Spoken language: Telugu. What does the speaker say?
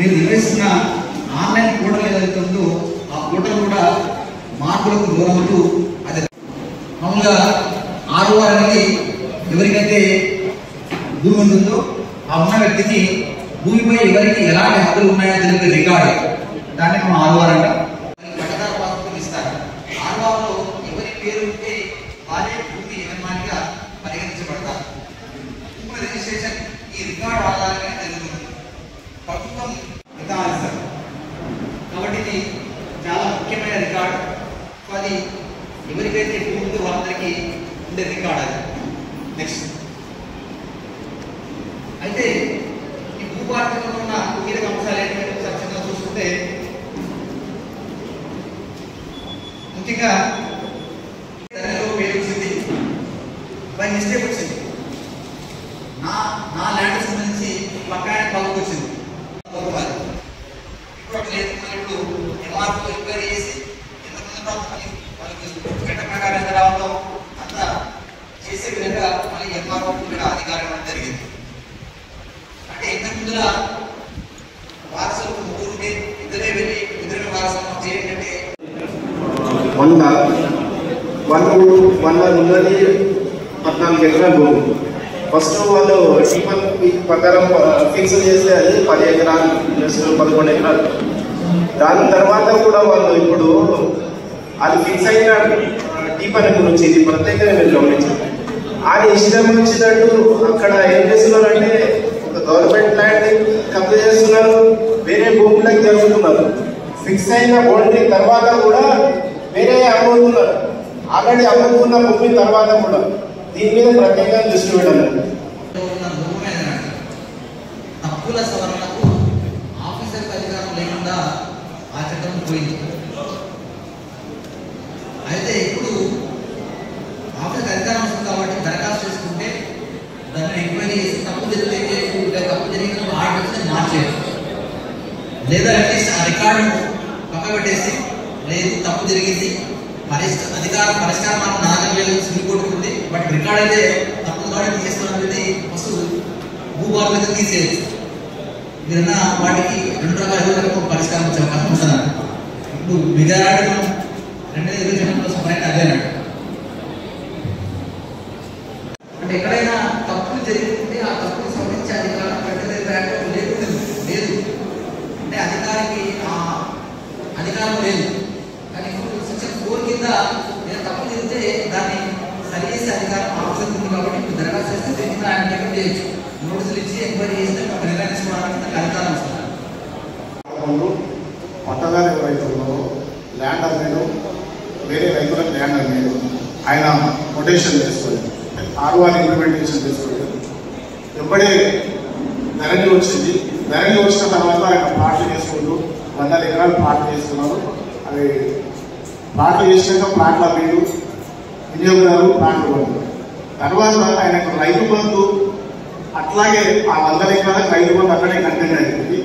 మీరు నిర్వహిస్తున్న ఆన్లైన్ పోర్టల్ ఏదైతే ఉందో ఆ పోర్టల్ కూడా మార్పులకు దూరమవుతూ అదే మామూలుగా ఆర్ఓఆర్ అనేది ఎవరికైతే భూమి ఉంటుందో ఆ ఉన్న వ్యక్తికి భూమిపై ఎవరికి ఎలాంటి హక్కులు ఉన్నాయో తెలిపే రికార్డు, దాన్ని మనం ఆర్ఓఆర్ అంటాం. పట్టదారు పాస్బుక్ ఇస్తారు. ఆర్ఓఆర్లో ఎవరి పేరు ఉంటే వారే భూమి యజమానిగా పరిగణించబడతారు. భూమి రిజిస్ట్రేషన్ ఈ రికార్డు ఆధారంగా జరుగుతుంది. ప్రభుత్వం నిర్ధారిస్తారు కాబట్టి ఇది చాలా ముఖ్యమైన రికార్డు. అది ఎవరికైతే భూమి ఉందో వాళ్ళందరికీ ఉండే రికార్డు అది. నెక్స్ట్ అయితే ఈ భూభారతంలో ఉన్న కీలక అంశాలు ఏంటంటే చర్చగా చూసుకుంటే ముఖ్యంగా ధరలో పేరు వచ్చింది, బై మిస్టేక్ వచ్చింది. నా ల్యాండ్ సంబంధించి పక్కాయ పలుకు వచ్చింది. ఇప్పుడు ఎంఆర్ఓ ఎంక్వైరీ చేసి వాళ్ళకి ప్రకారం ఎంత రావడం అంతా చేసే విధంగా మళ్ళీ ఎంఆర్ఓ కూడా అధికారం జరిగింది. అంటే ఇంతకు ముందులా వారసులు ముగ్గురుంటే ఇద్దరే వెళ్ళి ఇద్దరు వారసులు చేయండి. 100 ఉన్నది 14 ఎకరాల భూమి. ఫస్ట్ వాళ్ళు టీపన్ ప్రకారం ఫిక్స్ చేస్తే అది 10 ఎకరాలు 11 ఎకరాలు. దాని తర్వాత కూడా వాళ్ళు ఇప్పుడు అది ఫిక్స్ అయిన టీపన్ గురించి ఇది ప్రత్యేకంగా మీరు గమనించారు. ఆయన ఇష్టం వచ్చినట్టు అక్కడ ఏం చేస్తున్నారంటే ఒక గవర్నమెంట్ ల్యాండ్ కబ్జా చేస్తున్నారు, వేరే భూములకు జరుగుతున్నారు. ఫిక్స్ అయిన బౌండరీ తర్వాత కూడా వేరే అమ్ముతున్నారు. ఆల్రెడీ అమ్ముతున్న భూమి తర్వాత కూడా దీని మీద ప్రత్యేకంగా దృష్టి పెట్టాలి. తప్పుల సవరణకు ఆఫీసర్కి అధికారం లేకుండా ఆ చట్టం పోయింది. అయితే ఇప్పుడు ఆఫీసర్కి అధికారం వస్తుంది కాబట్టి దరఖాస్తు చేసుకుంటే దాన్ని ఎంక్వైరీ చేసి తప్పు జరిగితే తప్పు జరిగిన ఆర్డర్స్ మార్చేయచ్చు, లేదా అట్లీస్ట్ ఆ రికార్డును పక్క పెట్టేసి లేదు తప్పు జరిగింది పరిష్కారం నాకు నాగలేదు సుప్రీంకోర్టు ఉంది, బట్ రికార్డ్ అయితే తప్పు కాబట్టి తీసేస్తున్నది ఫస్ట్ భూభారత తీసేయచ్చు. మీరన్నా వాటికి 2 రకాల పరిష్కారం వచ్చే అవకాశం ఉంటున్నారు. ఇప్పుడు విజయవాడ 2020 సపరేట్ అదే అంటే ఎక్కడైనా తప్పులు జరిగితే ఆ తప్పులు సవరించే అధికారం లేదు. అంటే అధికారికి ఆ అధికారం లేదు. కానీ ఇప్పుడు సెక్షన్ 4 కింద నేను తప్పు జరిగితే దాన్ని సరిచేసే అధికారం ఆఫీసర్ ఉంది. కాబట్టి ఇప్పుడు దరఖాస్తు చేస్తే దీన్ని ఆయన దగ్గర చేయొచ్చు. నోటీసులు ఇచ్చి ఎంక్వైరీ చేస్తే ఒక నిర్ణయించుకోవడానికి అధికారం వస్తుంది. పట్టదారు ఎవరైతే ఉన్నారో ల్యాండ్ అమ్మేను, వేరే రైతులకు ల్యాండ్ అమ్మేను, ఆయన కొటేషన్ చేసుకోలేదు, ఆర్ఓఆర్ ఇంప్లిమెంటేషన్ చేసుకోలేదు. ఎప్పుడే ధరణి వచ్చింది, ధరణి వచ్చిన తర్వాత ఆయన ప్లాట్లు చేసుకుంటూ 100 ఎకరాలు ప్లాట్లు చేసుకున్నారు. అవి ప్లాట్లు చేసినాక ప్లాట్ల మీరు వినియోగదారు ప్లాట్లు పడుతుంది. తర్వాత ఆయనకు రైతు బంధు అట్లాగే ఆ 100 ఎకరాలకు రైతు బంధు అక్కడే కంటిన్యూ అవుతుంది.